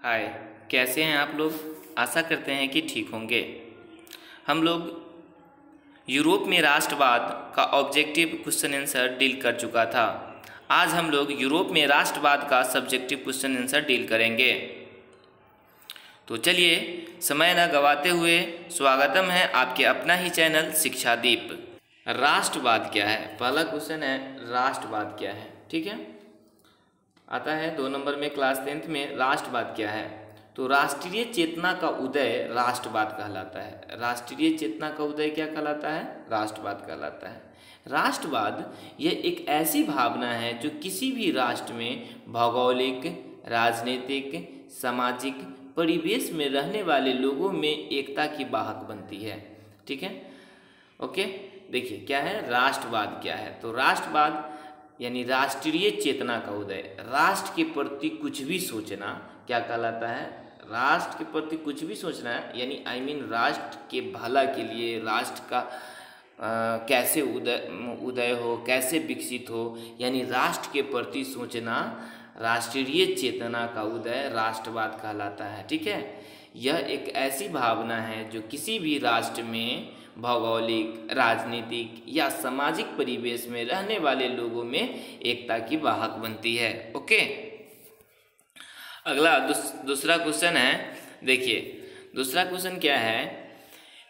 हाय, कैसे हैं आप लोग। आशा करते हैं कि ठीक होंगे। हम लोग यूरोप में राष्ट्रवाद का ऑब्जेक्टिव क्वेश्चन आंसर डील कर चुका था। आज हम लोग यूरोप में राष्ट्रवाद का सब्जेक्टिव क्वेश्चन आंसर डील करेंगे। तो चलिए समय न गवाते हुए स्वागतम है आपके अपना ही चैनल शिक्षा दीप। राष्ट्रवाद क्या है, पहला क्वेश्चन है राष्ट्रवाद क्या है। ठीक है, आता है 2 नंबर में क्लास 10th में। राष्ट्रवाद क्या है, तो राष्ट्रीय चेतना का उदय राष्ट्रवाद कहलाता है। राष्ट्रीय चेतना का उदय क्या कहलाता है, राष्ट्रवाद कहलाता है। राष्ट्रवाद यह एक ऐसी भावना है जो किसी भी राष्ट्र में भौगोलिक, राजनीतिक, सामाजिक परिवेश में रहने वाले लोगों में एकता की वाहक बनती है। ठीक है, ओके। देखिए क्या है राष्ट्रवाद क्या है, तो राष्ट्रवाद यानी राष्ट्रीय चेतना का उदय, राष्ट्र के प्रति कुछ भी सोचना क्या कहलाता है, राष्ट्र के प्रति कुछ भी सोचना है यानी राष्ट्र के भला के लिए, राष्ट्र का कैसे उदय हो, कैसे विकसित हो, यानी राष्ट्र के प्रति सोचना, राष्ट्रीय चेतना का उदय राष्ट्रवाद कहलाता है। ठीक है, यह एक ऐसी भावना है जो किसी भी राष्ट्र में भौगोलिक, राजनीतिक या सामाजिक परिवेश में रहने वाले लोगों में एकता की वाहक बनती है। ओके, अगला दूसरा क्वेश्चन है। देखिए दूसरा क्वेश्चन क्या है,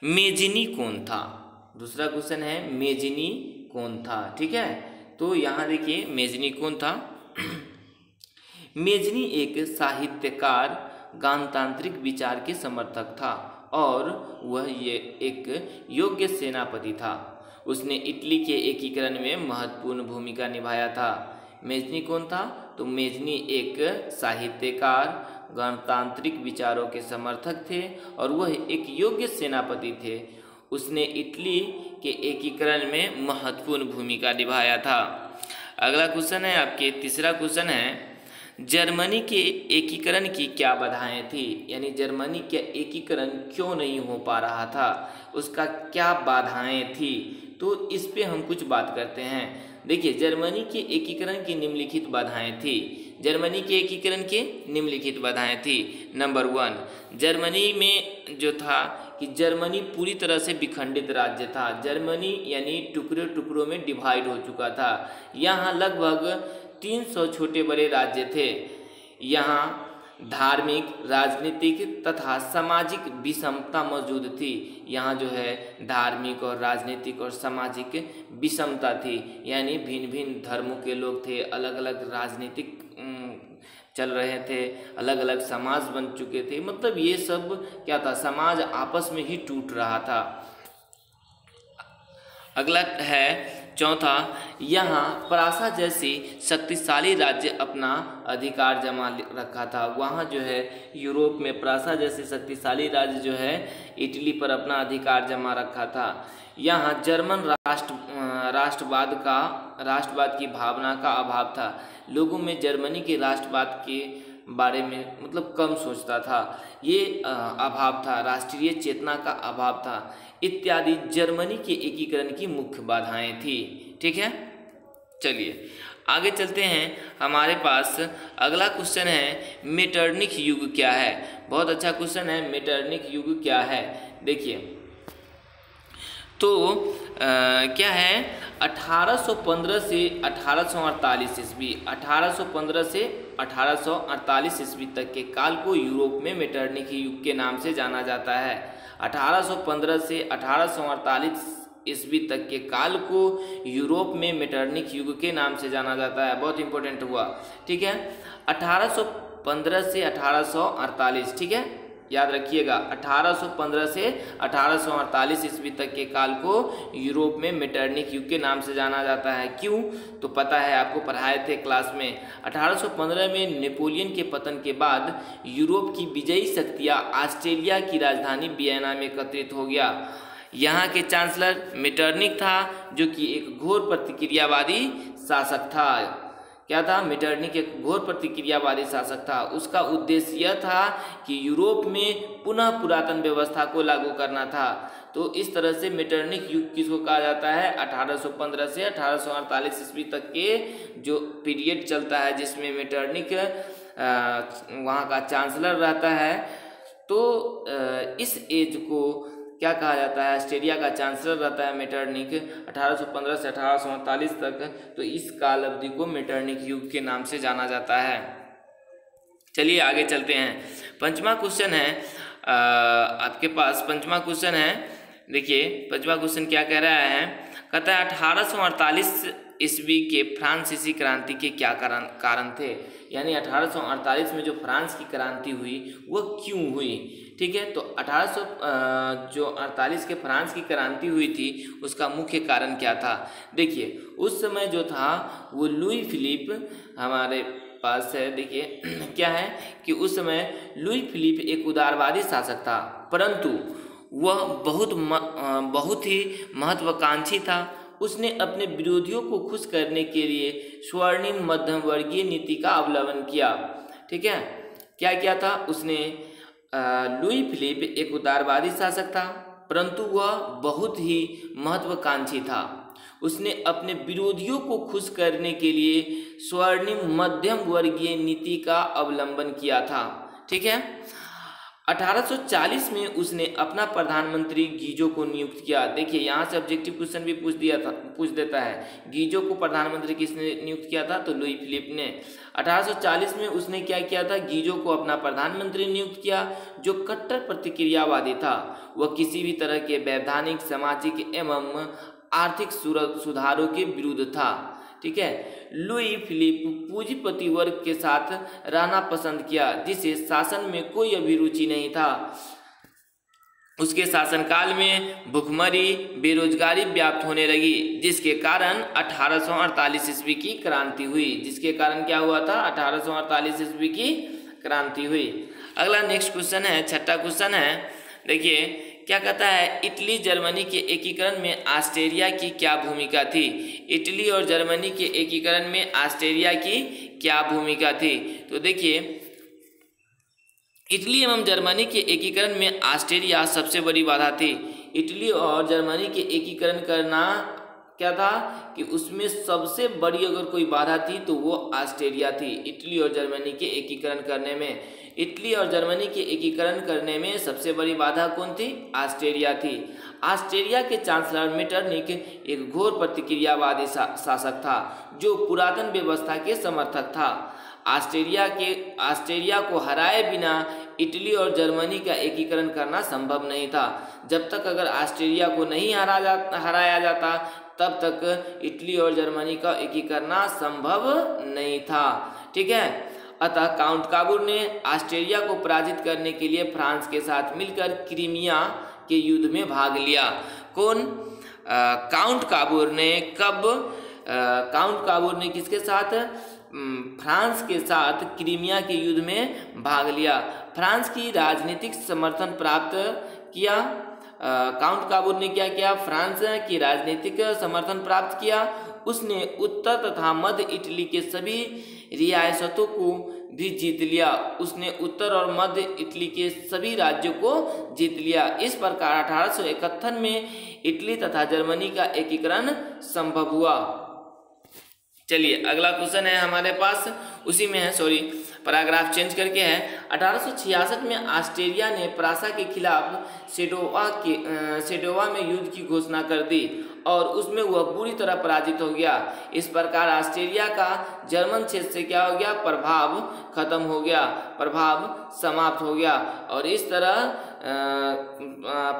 मेजिनी कौन था। दूसरा क्वेश्चन है मेजिनी कौन था। ठीक है, तो यहाँ देखिए मेजिनी कौन था। मेजिनी एक साहित्यकार, गणतांत्रिक विचार के समर्थक था और वह ये एक योग्य सेनापति था। उसने इटली के एकीकरण में महत्वपूर्ण भूमिका निभाया था। मेजनी कौन था, तो मेजनी एक साहित्यकार, गणतांत्रिक विचारों के समर्थक थे और वह एक योग्य सेनापति थे। उसने इटली के एकीकरण में महत्वपूर्ण भूमिका निभाया था। अगला क्वेश्चन है आपके, तीसरा क्वेश्चन है, जर्मनी के एकीकरण की क्या बाधाएं थी, यानी जर्मनी का एकीकरण क्यों नहीं हो पा रहा था, उसका क्या बाधाएं थी, तो इस पे हम कुछ बात करते हैं। देखिए जर्मनी के एकीकरण की निम्नलिखित बाधाएं थी। जर्मनी के एकीकरण की निम्नलिखित बाधाएं थी। नंबर 1, जर्मनी में जो था कि जर्मनी पूरी तरह से विखंडित राज्य था। जर्मनी यानी टुकड़े टुकड़ों में डिवाइड हो चुका था। यहाँ लगभग 300 छोटे बड़े राज्य थे। यहाँ धार्मिक, राजनीतिक तथा सामाजिक विषमता मौजूद थी। यहाँ जो है धार्मिक और राजनीतिक और सामाजिक विषमता थी, यानी भिन्न भिन्न धर्मों के लोग थे, अलग अलग राजनीतिक चल रहे थे, अलग अलग समाज बन चुके थे। मतलब ये सब क्या था, समाज आपस में ही टूट रहा था। अगला है चौथा, यहाँ परासा जैसी शक्तिशाली राज्य अपना अधिकार जमा रखा था। वहाँ जो है यूरोप में परासा जैसे शक्तिशाली राज्य जो है इटली पर अपना अधिकार जमा रखा था। यहाँ जर्मन राष्ट्रवाद की भावना का अभाव था। लोगों में जर्मनी के राष्ट्रवाद के बारे में मतलब कम सोचता था, ये अभाव था, राष्ट्रीय चेतना का अभाव था इत्यादि जर्मनी के एकीकरण की मुख्य बाधाएं थी। ठीक है, चलिए आगे चलते हैं। हमारे पास अगला क्वेश्चन है, मेटरनिख युग क्या है। बहुत अच्छा क्वेश्चन है, मेटरनिख युग क्या है। देखिए तो क्या है, 1815 से 1848 ईस्वी, 1815 से 1848 ईस्वी तक के काल को यूरोप में मेटरनिख युग के नाम से जाना जाता है। 1815 से 1848 ईस्वी तक के काल को यूरोप में मेटरनिख युग के नाम से जाना जाता है। बहुत इंपॉर्टेंट हुआ। ठीक है, 1815 से 1848, ठीक है, याद रखिएगा 1815 से 1848 ईस्वी तक के काल को यूरोप में मेटरनिख युग के नाम से जाना जाता है। क्यों, तो पता है, आपको पढ़ाए थे क्लास में। 1815 में नेपोलियन के पतन के बाद यूरोप की विजयी शक्तियाँ ऑस्ट्रिया की राजधानी वियना में एकत्रित हो गया। यहाँ के चांसलर मेटरनिख था, जो कि एक घोर प्रतिक्रियावादी शासक था। क्या था, मेटरनिख एक घोर प्रतिक्रियावादी शासक था। उसका उद्देश्य यह था कि यूरोप में पुनः पुरातन व्यवस्था को लागू करना था। तो इस तरह से मेटरनिख युग किसको कहा जाता है, 1815 से 1848 ईस्वी तक के जो पीरियड चलता है जिसमें मेटरनिख वहाँ का चांसलर रहता है। तो इस एज को क्या कहा जाता है, ऑस्ट्रेलिया का चांसलर रहता है मेटरनिक 1815 से 1848 तक। तो इस काल अवधि को मेटरनिक युग के नाम से जाना जाता है। चलिए आगे चलते हैं। पंचमा क्वेश्चन है आपके पास, पंचमा क्वेश्चन है, देखिए पंचमा क्वेश्चन क्या कह रहा है, कहता है 1848 ईस्वी के फ्रांसीसी क्रांति के क्या कारण थे। यानी 1848 में जो फ्रांस की क्रांति हुई वो क्यों हुई। ठीक है, तो 1848 के फ्रांस की क्रांति हुई थी, उसका मुख्य कारण क्या था। देखिए उस समय जो था वो लुई फिलिप हमारे पास है। देखिए क्या है कि उस समय लुई फिलिप एक उदारवादी शासक था, परंतु वह बहुत ही महत्वाकांक्षी था। उसने अपने विरोधियों को खुश करने के लिए स्वर्णिम मध्यम वर्गीय नीति का अवलंबन किया। ठीक है, क्या किया था उसने, लुई फिलिप एक उदारवादी शासक था, परंतु वह बहुत ही महत्वाकांक्षी था। उसने अपने विरोधियों को खुश करने के लिए स्वर्णिम मध्यम वर्गीय नीति का अवलंबन किया था। ठीक है, 1840 में उसने अपना प्रधानमंत्री गीजो को नियुक्त किया। देखिए यहाँ से ऑब्जेक्टिव क्वेश्चन भी पूछ देता है, गीजो को प्रधानमंत्री किसने नियुक्त किया था, तो लुई फिलिप ने। 1840 में उसने क्या किया था, गीजो को अपना प्रधानमंत्री नियुक्त किया, जो कट्टर प्रतिक्रियावादी था। वह किसी भी तरह के वैधानिक, सामाजिक एवं आर्थिक सुधारों के विरुद्ध था। ठीक है, लुई फिलिप पूंजीपति वर्ग के साथ रहना पसंद किया, जिसे शासन में कोई अभिरुचि नहीं था। उसके शासनकाल में भुखमरी, बेरोजगारी व्याप्त होने लगी, जिसके कारण 1848 ईस्वी की क्रांति हुई। जिसके कारण क्या हुआ था, 1848 ईस्वी की क्रांति हुई। अगला नेक्स्ट क्वेश्चन है, छठा क्वेश्चन है। देखिए क्या कहता है, इटली जर्मनी के एकीकरण में ऑस्ट्रिया की क्या भूमिका थी। इटली और जर्मनी के एकीकरण में ऑस्ट्रिया की क्या भूमिका थी। तो देखिए इटली एवं जर्मनी के एकीकरण में ऑस्ट्रिया सबसे बड़ी बाधा थी। इटली और जर्मनी के एकीकरण करना क्या था कि उसमें सबसे बड़ी अगर कोई बाधा थी तो वो ऑस्ट्रिया थी। इटली और जर्मनी के एकीकरण करने में, इटली और जर्मनी के एकीकरण करने में सबसे बड़ी बाधा कौन थी, ऑस्ट्रिया थी। ऑस्ट्रिया के चांसलर मेटरनिक एक घोर प्रतिक्रियावादी शासक था, जो पुरातन व्यवस्था के समर्थक था। ऑस्ट्रिया को हराए बिना इटली और जर्मनी का एकीकरण करना संभव नहीं था। जब तक अगर ऑस्ट्रिया को नहीं हराया जाता तब तक इटली और जर्मनी का एकीकरण संभव नहीं था। ठीक है, अतः काउंट काबूर ने ऑस्ट्रिया को पराजित करने के लिए फ्रांस के साथ मिलकर क्रीमिया के युद्ध में भाग लिया। कौन, काउंट काबूर ने कब, काउंट काबूर ने किसके साथ, फ्रांस के साथ क्रीमिया के युद्ध में भाग लिया। फ्रांस की राजनीतिक समर्थन प्राप्त किया। काउंट काबूर ने क्या किया, फ्रांस की राजनीतिक समर्थन प्राप्त किया। उसने उत्तर तथा मध्य इटली के सभी रियासतों को भी जीत लिया। उसने उत्तर और मध्य इटली के सभी राज्यों को जीत लिया। इस प्रकार 1871 में इटली तथा जर्मनी का एकीकरण संभव हुआ। चलिए अगला क्वेश्चन है हमारे पास, उसी में है, सॉरी पैराग्राफ चेंज करके है। 1866 में ऑस्ट्रिया ने प्रासा के खिलाफ सेडोवा में युद्ध की घोषणा कर दी और उसमें वह बुरी तरह पराजित हो गया। इस प्रकार ऑस्ट्रिया का जर्मन क्षेत्र से क्या हो गया, प्रभाव खत्म हो गया, प्रभाव समाप्त हो गया। और इस तरह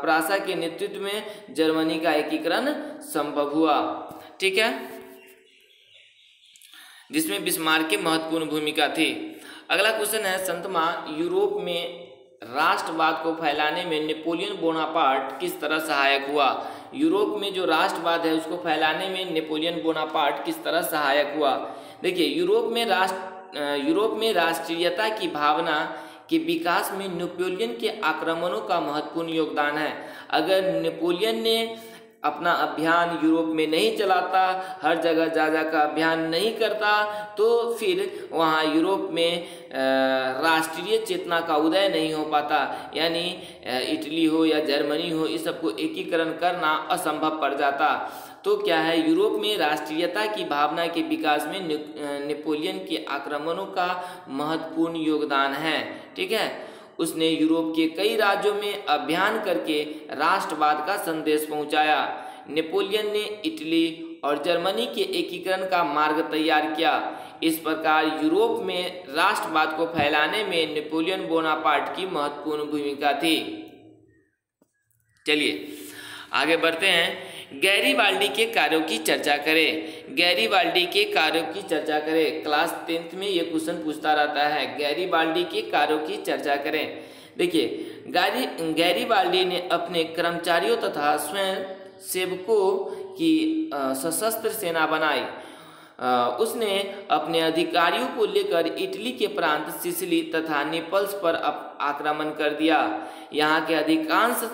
प्रासा के नेतृत्व में जर्मनी का एकीकरण संभव हुआ। ठीक है, जिसमें बिस्मार्क की महत्वपूर्ण भूमिका थी। अगला क्वेश्चन है, संतमा यूरोप में राष्ट्रवाद को फैलाने में नेपोलियन बोनापार्ट किस तरह सहायक हुआ। यूरोप में जो राष्ट्रवाद है उसको फैलाने में नेपोलियन बोनापार्ट किस तरह सहायक हुआ। देखिए यूरोप में राष्ट्रीयता की भावना के विकास में नेपोलियन के आक्रमणों का महत्वपूर्ण योगदान है। अगर नेपोलियन ने अपना अभियान यूरोप में नहीं चलाता, हर जगह जा का अभियान नहीं करता, तो फिर वहाँ यूरोप में राष्ट्रीय चेतना का उदय नहीं हो पाता। यानी इटली हो या जर्मनी हो, इस सबको एकीकरण करना असंभव पड़ जाता। तो क्या है, यूरोप में राष्ट्रीयता की भावना के विकास में नेपोलियन के आक्रमणों का महत्वपूर्ण योगदान है। ठीक है, उसने यूरोप के कई राज्यों में अभियान करके राष्ट्रवाद का संदेश पहुंचाया। नेपोलियन ने इटली और जर्मनी के एकीकरण का मार्ग तैयार किया। इस प्रकार यूरोप में राष्ट्रवाद को फैलाने में नेपोलियन बोनापार्ट की महत्वपूर्ण भूमिका थी। चलिए आगे बढ़ते हैं। गैरीबाल्डी के कार्यों की चर्चा करें। गैरीबाल्डी के कार्यों की चर्चा करें। क्लास 10th में ये क्वेश्चन पूछता रहता है, गैरीबाल्डी के कार्यों की चर्चा करें। देखिए, गैरीबाल्डी ने अपने कर्मचारियों तथा स्वयं सेवकों की सशस्त्र सेना बनाई। उसने अपने अधिकारियों को लेकर इटली के प्रांत सिसिली तथा नेपल्स पर आक्रमण कर दिया। यहाँ के अधिकांश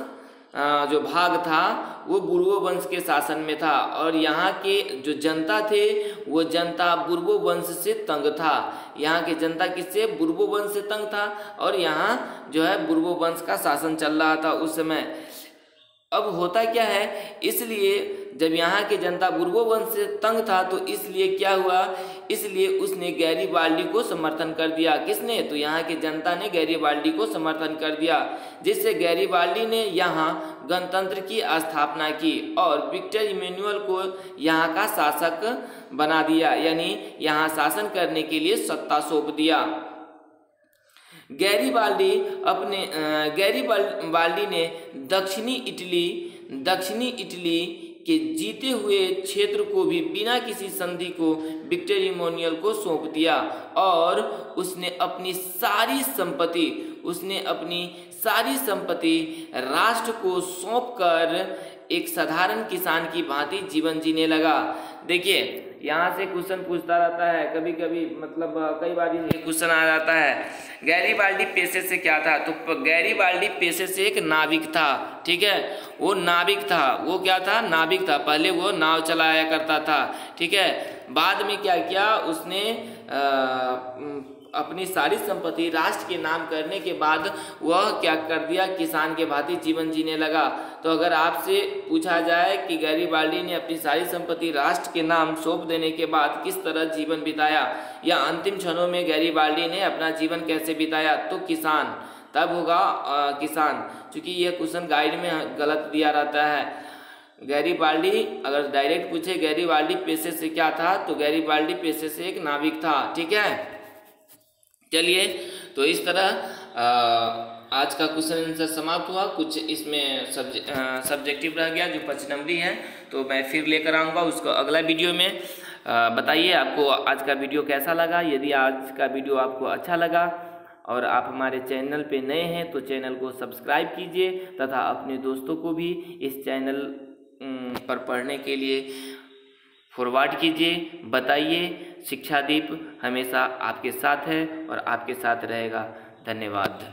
जो भाग था वो बुर्बो वंश के शासन में था और यहाँ के जो जनता थे वो जनता बुर्बो वंश से तंग था। यहाँ की जनता किससे? बुर्बो वंश से तंग था और यहाँ जो है बुर्बो वंश का शासन चल रहा था उस समय। अब होता क्या है, इसलिए जब यहाँ की जनता बुर्बो वंश से तंग था तो इसलिए क्या हुआ, इसलिए उसने गैरीबाल्डी को समर्थन कर दिया। किसने? तो यहाँ की जनता ने गैरीबाल्डी को समर्थन कर दिया, जिससे गैरीबाल्डी ने यहाँ गणतंत्र की स्थापना की और विक्टर इमैनुअल को यहाँ का शासक बना दिया, यानी यहाँ शासन करने के लिए सत्ता सौंप दिया। गैरीबाल्डी ने दक्षिणी इटली के जीते हुए क्षेत्र को भी बिना किसी संधि को विक्टर इमैनुअल को सौंप दिया और उसने अपनी सारी संपत्ति राष्ट्र को सौंपकर एक साधारण किसान की भांति जीवन जीने लगा। देखिए, यहाँ से क्वेश्चन पूछता रहता है कभी कभी, मतलब कई बार ये क्वेश्चन आ जाता है, गैरीबाल्डी पेशे से क्या था? तो गैरीबाल्डी पेशे से एक नाविक था। ठीक है, वो नाविक था। वो क्या था? नाविक था। पहले वो नाव चलाया करता था। ठीक है, बाद में क्या किया उसने, अपनी सारी संपत्ति राष्ट्र के नाम करने के बाद वह क्या कर दिया, किसान के भांति जीवन जीने लगा। तो अगर आपसे पूछा जाए कि गैरीबाल्डी ने अपनी सारी संपत्ति राष्ट्र के नाम सौंप देने के बाद किस तरह जीवन बिताया या अंतिम क्षणों में गैरीबाल्डी ने अपना जीवन कैसे बिताया, तो किसान, तब होगा किसान, क्योंकि यह क्वेश्चन गाइड में गलत दिया रहता है। गैरीबाल्डी अगर डायरेक्ट पूछे गैरीबाल्डी पेशे से क्या था, तो गैरीबाल्डी पेशे से एक नाविक था। ठीक है, चलिए, तो इस तरह आज का क्वेश्चन आंसर समाप्त हुआ। कुछ इसमें सब्जेक्टिव रह गया जो 25 नंबरी है, तो मैं फिर लेकर आऊँगा उसको अगला वीडियो में। बताइए आपको आज का वीडियो कैसा लगा। यदि आज का वीडियो आपको अच्छा लगा और आप हमारे चैनल पे नए हैं तो चैनल को सब्सक्राइब कीजिए तथा अपने दोस्तों को भी इस चैनल पर पढ़ने के लिए फॉरवर्ड कीजिए। बताइए, शिक्षा दीप हमेशा आपके साथ है और आपके साथ रहेगा। धन्यवाद।